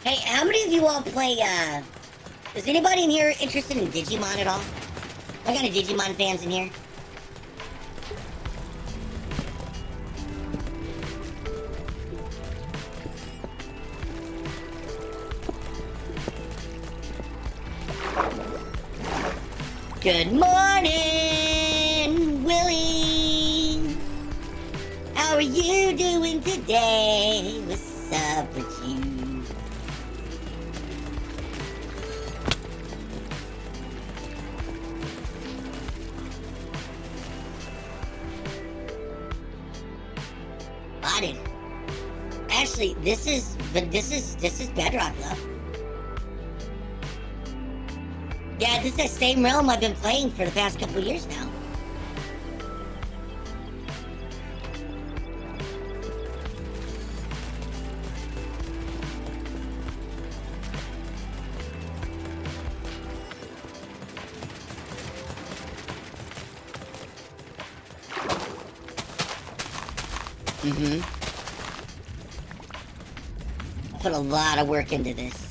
Hey, how many of you all play, is anybody in here interested in Digimon at all? I got any Digimon fans in here? Good morning, Willie. How are you doing today? What's up with you? Body. Actually, this is Bedrock, love. Yeah, this is the same realm I've been playing for the past couple years now. I put a lot of work into this.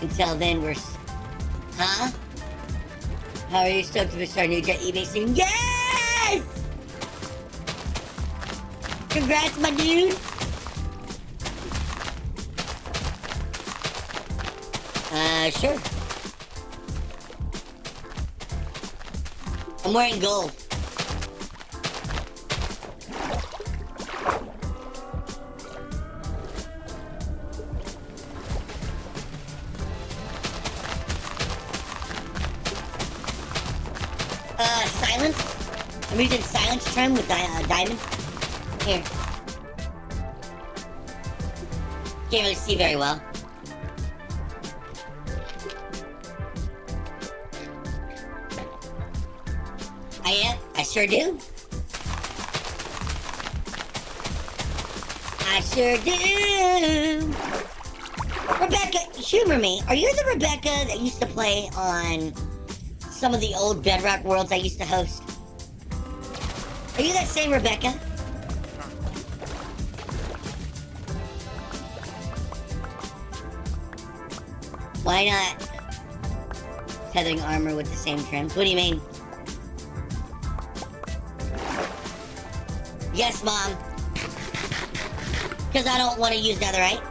Until then, huh? How are you stoked to start a new jet eBay soon? Yes! Congrats, my dude! Sure. I'm wearing gold. Silence? I'm using silence trim with diamond. Here. Can't really see very well. I am? I sure do. I sure do. Rebecca, humor me. Are you the Rebecca that used to play on some of the old Bedrock worlds I used to host? Are you that same Rebecca? Why not tethering armor with the same trims? What do you mean? Yes, Mom. Because I don't want to use netherite.